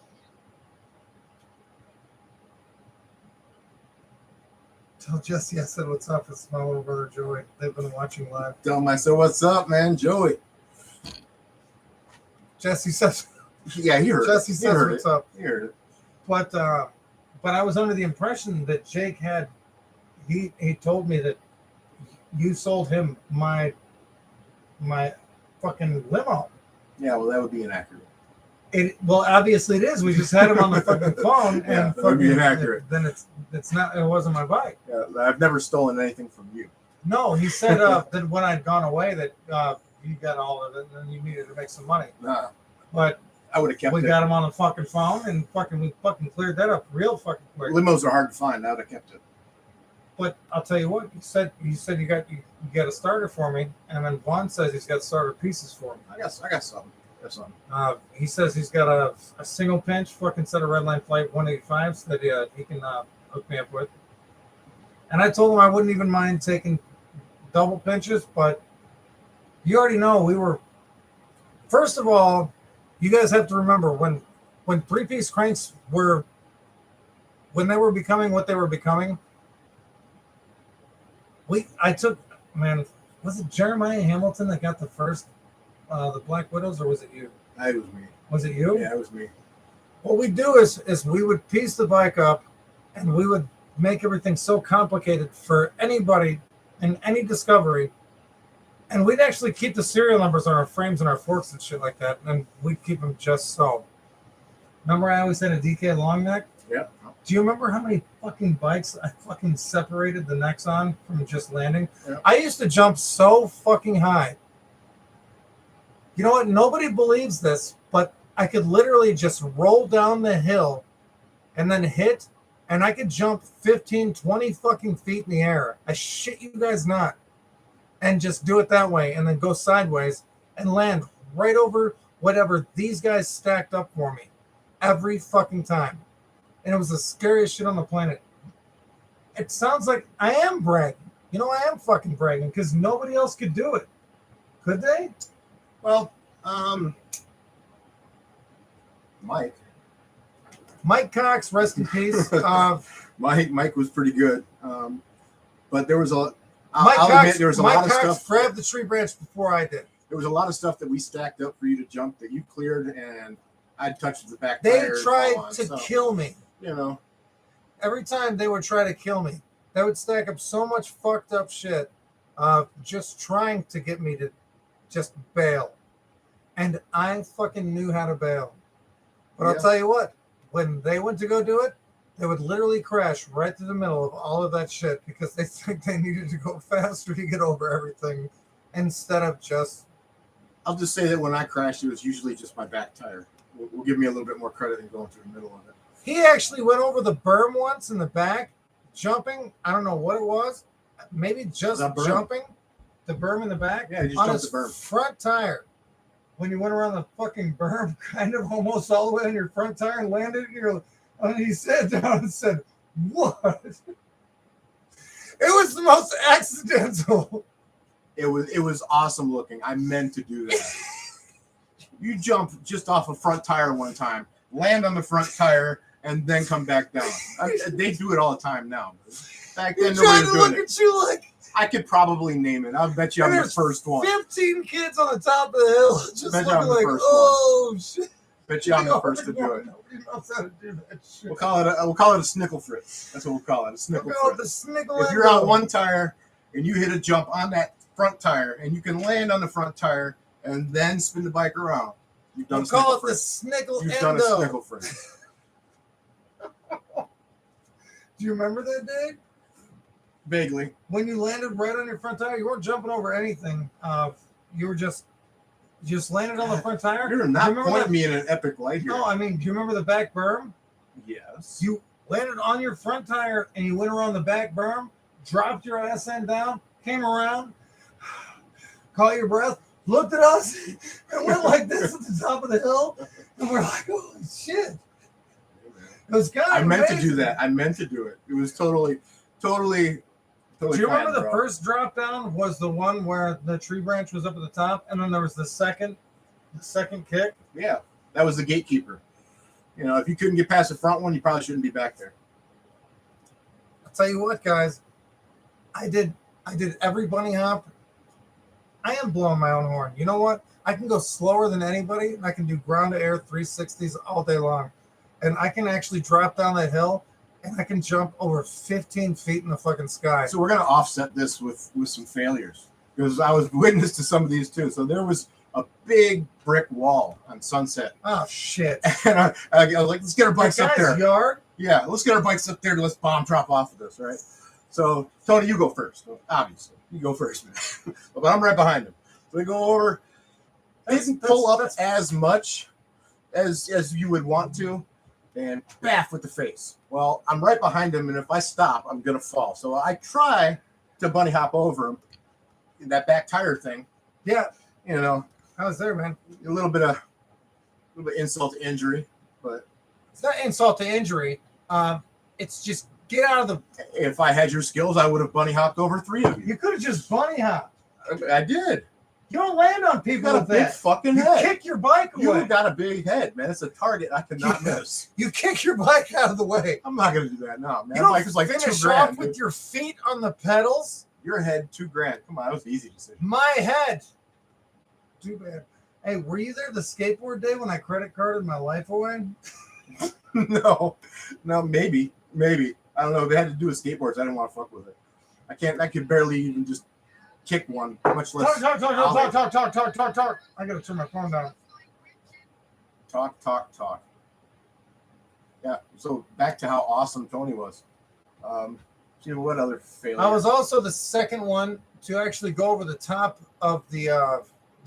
Tell Jesse I said what's up. It's my little brother Joey. They've been watching live. tell him I said, "What's up, man, Joey?" Jesse says Yeah, he heard Jesse it. He says heard what's it. up. He heard it. But I was under the impression that Jake had he told me that you sold him my fucking limo. Yeah, well, that would be inaccurate. Well, obviously it is. We just had him on the fucking phone, Yeah, and that would be fucking inaccurate. Then it's not. It wasn't my bike. Yeah, I've never stolen anything from you. No, he said that when I'd gone away that you got all of it and you needed to make some money. Nah, But I would have kept we it. got him on the fucking phone and we fucking cleared that up real fucking quick. Limos are hard to find. I would have kept it. But I'll tell you what, you said you got a starter for me, and then Vaughn says he's got starter pieces for me. I got something. Got something. He says he's got a single pinch fucking set of Redline Flight 185s that he can hook me up with. And I told him I wouldn't even mind taking double pinches, but you already know we were. First of all, you guys have to remember when 3-piece cranks were when they were becoming what they were becoming. I took, man, was it Jeremiah Hamilton that got the first the Black Widows, or was it you? It was me. Was it you? Yeah, it was me. What we do is we would piece the bike up, and we would make everything so complicated for anybody and any discovery, and we'd actually keep the serial numbers on our frames and our forks and shit like that, and we'd keep them just so. Remember I always had a DK long neck? Yeah. Do you remember how many fucking bikes I fucking separated the necks on from just landing? Yeah. I used to jump so fucking high. You know what? Nobody believes this, but I could literally just roll down the hill and then hit, and I could jump 15, 20 fucking feet in the air. I shit you guys not. And just do it that way and then go sideways and land right over whatever these guys stacked up for me every fucking time. And it was the scariest shit on the planet. It sounds like I am bragging. I am fucking bragging because nobody else could do it. Could they? Well, Mike Cox, rest in peace. Mike was pretty good. But there was Mike admit there was a lot of Cox stuff. grabbed the tree branch before I did. There was a lot of stuff that we stacked up for you to jump that you cleared, and I'd touched the back They tire and tried so on, to so, kill me. Every time they would try to kill me, they would stack up so much fucked up shit, just trying to get me to just bail. And I fucking knew how to bail. But I'll Yeah. tell you what, when they went to go do it, They would literally crash right through the middle of all of that shit because they think they needed to go faster to get over everything instead of just. I'll just say that when I crashed, it was usually just my back tire. Will give me a little bit more credit than going through the middle of it. He actually went over the berm once in the back, jumping. I don't know what it was. Maybe just jumping the berm in the back. Yeah, he just on jumped his the berm. front tire. When you went around the fucking berm, kind of almost all the way on your front tire and landed, and he sat down and said, "What?" It was the most accidental. It was awesome looking. I meant to do that. You jump just off a front tire one time, land on the front tire, and then come back down. They do it all the time now. Back then, nobody was doing it. At you like I could probably name it. I'll bet you I'm the first one. 15 kids on the top of the hill just Bet you I'm looking the like, first oh shit. Bet you I'm the first to do it. Nobody knows how to do that shit. We'll call it a snickle fritz. That's what we'll call it. A snickle We'll call it fritz. the snickle. If you're on one tire and you hit a jump on that front tire and you can land on the front tire and then spin the bike around, you've done We'll a call snickle it the fritz. snickle You've endo. done a snickle fritz. Do you remember that day? Vaguely. When you landed right on your front tire, you weren't jumping over anything. You were just landed on the front tire. You're Do not you remember pointing that? me in an epic light here. No, I mean, do you remember the back berm? Yes. You landed on your front tire and you went around the back berm, dropped your ass end down, came around, caught your breath, looked at us, and went like this at the top of the hill. And we're like, holy shit. It was kind of I meant amazing. to do that. I meant to do it. It was totally. Do Do you remember planned, the bro. first drop down was the one where the tree branch was up at the top, and then there was the second kick? Yeah, that was the gatekeeper. You know, if you couldn't get past the front one, you probably shouldn't be back there. I'll tell you what, guys. I did every bunny hop. I am blowing my own horn. You know what? I can go slower than anybody, and I can do ground to air 360s all day long. And I can actually drop down that hill, and I can jump over 15 feet in the fucking sky. So we're gonna offset this with some failures because I was witness to some of these too. So there was a big brick wall on Sunset, Oh, shit. and I was like, let's get our bikes That up guy's there. yard? Yeah, let's get our bikes up there and let's bomb drop off of this, right? So Tony, you go first. Obviously, you go first, man. But I'm right behind him. So we go over. Didn't pull up as much as you would want to, and baff with the face. Well, I'm right behind him, and if I stop, I'm gonna fall. So I try to bunny hop over him. That back tire thing, Yeah, you know, I was there, man. a little bit insult to injury, but It's not insult to injury. It's just get out of the. if I had your skills, I would have bunny hopped over 3 of you. You could have just bunny hopped. I did. You don't land on You people got a with big that. fucking You head. kick your bike away. You got a big head, man. It's a target I cannot miss. You kick your bike out of the way. I'm not gonna do that now, man. You That don't bike is like finish $2,000. off dude. with your feet on the pedals. Your head, $2,000. Come on, that was an easy decision. My head. Too bad. Hey, were you there the skateboard day when I credit carded my life away? no, maybe. I don't know. They had to do with skateboards. I didn't want to fuck with it. I could barely even just kick one, much less Talk. I gotta turn my phone down. talk. Yeah. So back to how awesome Tony was. See what other failure? I was also the second one to actually go over the top of the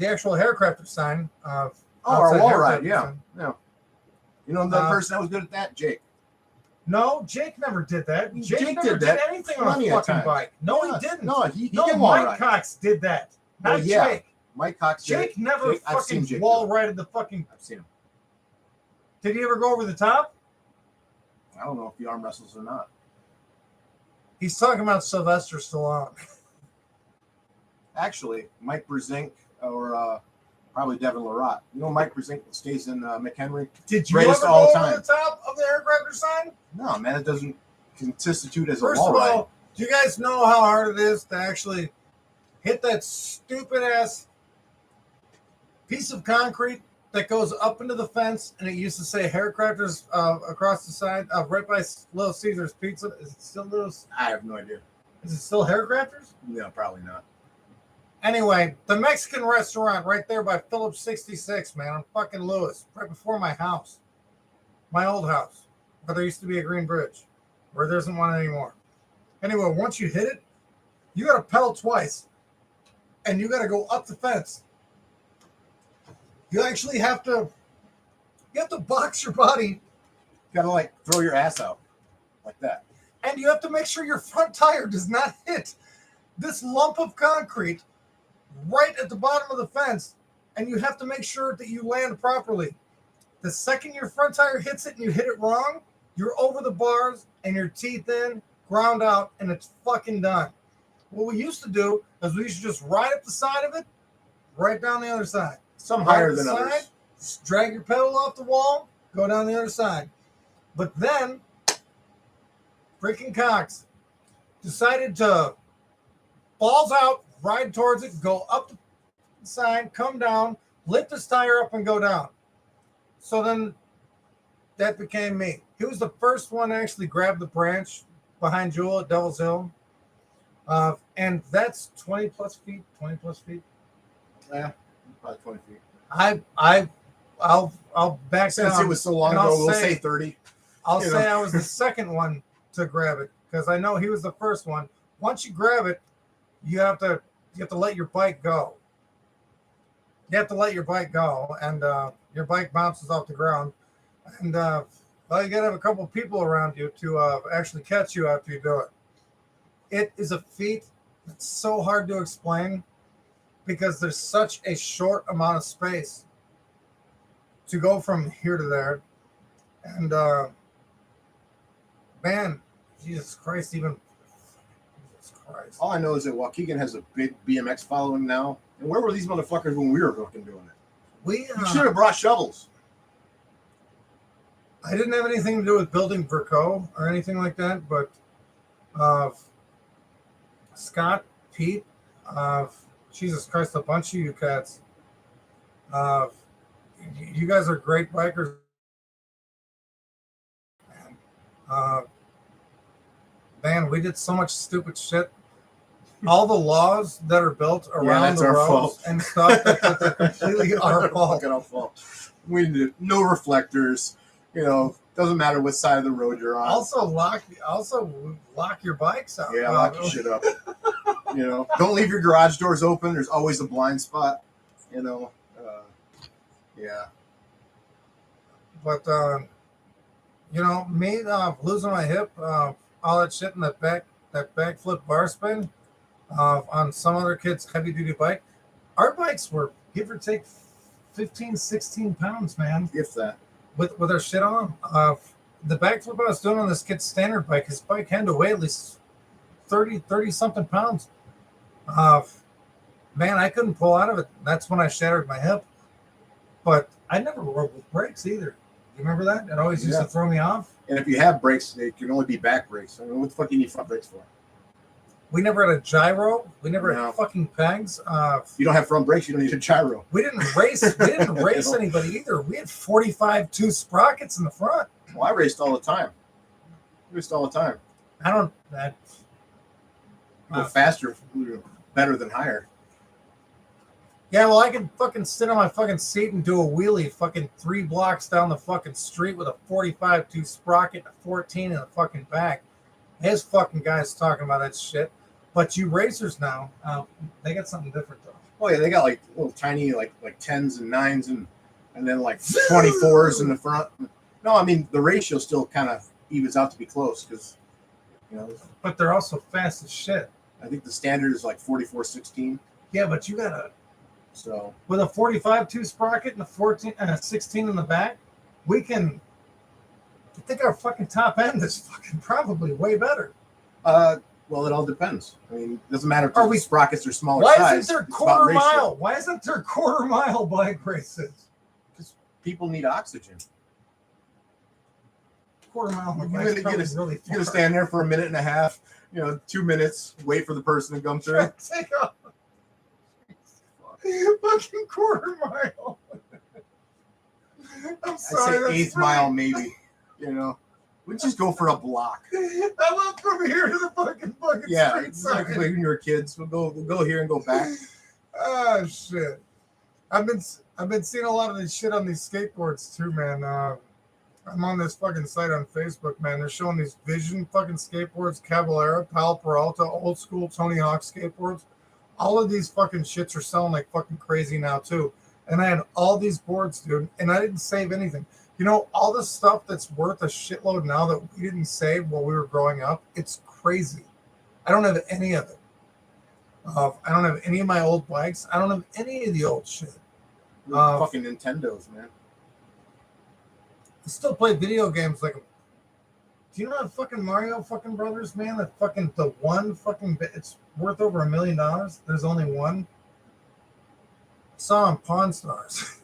actual haircrafter sign. our outside wall haircrafter ride. Yeah. sign. Yeah. You know the person that was good at that, Jake. No, Jake never did that. Jake Jake never did that anything on plenty a of fucking times. bike. No, Yeah. he didn't. No, he No, did wall Mike ride. Cox did that. Not Well, yeah. Jake. Mike Cox did Jake it. never Jake- I've seen fucking Jake wall do it. righted the fucking. I've seen him. Did he ever go over the top? I don't know if he arm wrestles or not. He's talking about Sylvester Stallone. Actually, Mike Brezink or probably Devin Larott. You know, Mike Brezink stays in McHenry. Did you Greatest ever all go time. over the top of the haircrafter sign? No, man, it doesn't constitute as First a of wall ride. all, do you guys know how hard it is to actually hit that stupid ass piece of concrete that goes up into the fence, and it used to say haircrafters across the side, right by Little Caesar's Pizza? Is it still Little? I have no idea. Is it still haircrafters? No, probably not. Anyway, the Mexican restaurant right there by Phillips 66, man, on fucking Lewis, right before my house, my old house. where there used to be a green bridge, where there isn't one anymore. Anyway, once you hit it, you got to pedal twice, and you got to go up the fence. You actually have to box your body, You gotta like throw your ass out like that. and you have to make sure your front tire does not hit this lump of concrete right at the bottom of the fence, and you have to make sure that you land properly. The second your front tire hits it and you hit it wrong, you're over the bars and your teeth in, ground out, and it's fucking done. What we used to do is we used to just ride up the side of it, right down the other side. Some Right higher up the than others. side, just drag your pedal off the wall, go down the other side. But then, freaking Cox decided to balls out, ride towards it, go up the side, come down, lift his tire up, and go down. So then that became me. He was the first one to actually grab the branch behind Jewel at Devil's Hill. And that's 20 plus feet. Yeah, about 20 feet. I'll back Since down. it was so long and ago, I'll we'll say 30. I'll you say know. I was the second one to grab it because I know he was the first one. Once you grab it, you have to let your bike go. You have to let your bike go, and your bike bounces off the ground. And well, you got to have a couple of people around you to actually catch you after you do it. It is a feat that's so hard to explain because there's such a short amount of space to go from here to there. And man, Jesus Christ, Jesus Christ. All I know is that Waukegan has a big BMX following now. And where were these motherfuckers when we were fucking doing it? We You should have brought shovels. I didn't have anything to do with building Verco or anything like that, but Scott, Pete, Jesus Christ, a bunch of you cats. You guys are great bikers. Man, we did so much stupid shit. All the laws that are built around that's the our roads fault. and stuff, that's completely our fault. Fucking our fault. We did no reflectors. You know, doesn't matter what side of the road you're on. Also lock your bikes out. Yeah, lock your shit up. You know, don't leave your garage doors open. There's always a blind spot. You know, yeah. But you know, me losing my hip, all that shit in that backflip bar spin on some other kid's heavy duty bike. Our bikes were give or take 15, 16 pounds, man, If that. with our shit on. The backflip I was doing on this kid's standard bike, his bike had to weigh at least 30 something pounds. Man, I couldn't pull out of it. That's when I shattered my hip. But I never rode with brakes either. You remember that? It always used to throw me off. And if you have brakes, they can only be back brakes. I mean, what the fuck do you need front brakes for? We never had a gyro. We never No. had fucking pegs. If you don't have front brakes, you don't need a gyro. We didn't race. We didn't race anybody either. We had 45 2 sprockets in the front. Well, I raced all the time. I don't. That. Go faster, better than higher. Yeah, well, I can fucking sit on my fucking seat and do a wheelie fucking 3 blocks down the fucking street with a 45 2 sprocket, a 14 in the fucking back. His fucking guys talking about that shit. But you racers now, they got something different though. Oh yeah, they got like little tiny like 10s and 9s and then like 24s in the front. No, I mean the ratio still kind of evens out to be close because you know. But they're also fast as shit. I think the standard is like 44/16. Yeah, but you gotta So with a 45 2 sprocket and a 14 and a 16 in the back, we can. I think our fucking top end is fucking probably way better. well, it all depends. I mean, it doesn't matter if Are we- the sprockets are smaller Why size. isn't there It's about quarter ratio. mile? Why isn't there quarter mile bike races? People need oxygen. Quarter mile You're bike's gonna probably get really You're gonna far. stand there for a minute and a half, 2 minutes, wait for the person to come through. Take off. Fucking quarter mile. I'm I'd sorry. say that's eighth really- mile maybe. We just go for a block. I went from here to the fucking Yeah, street it's like side. when you were kids. We'll go here and go back. Oh shit! I've been seeing a lot of this shit on these skateboards too, man. I'm on this fucking site on Facebook, man. They're showing these Vision fucking skateboards, Caballera, Pal Peralta, old school Tony Hawk skateboards. All of these fucking shits are selling like fucking crazy now too. And I had all these boards, dude, and I didn't save anything. You know, all the stuff that's worth a shitload now that we didn't save while we were growing up, it's crazy. I don't have any of it. I don't have any of my old bikes. I don't have any of the old shit. Fucking Nintendos, man. I still play video games like. Do you know that fucking Mario fucking Brothers, man? That fucking the one fucking bit. It's worth over $1 million. There's only one. I saw on Pawn Stars.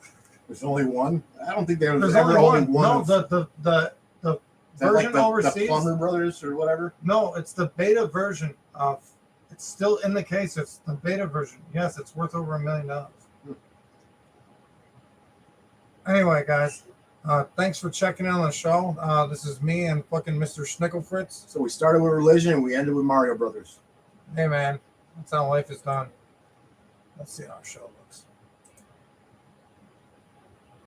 There's only one. I don't think there's There's ever only only one. one. No, of- the is that version like the overseas. Plumber Brothers or whatever. No, it's the beta version of. It's still in the case. It's the beta version. Yes, it's worth over $1 million. Anyway, guys, thanks for checking in on the show. This is me and fucking Mr. Schnickelfritz. So we started with religion and we ended with Mario Brothers. Hey, man, that's how life is done. Let's see how our show looks.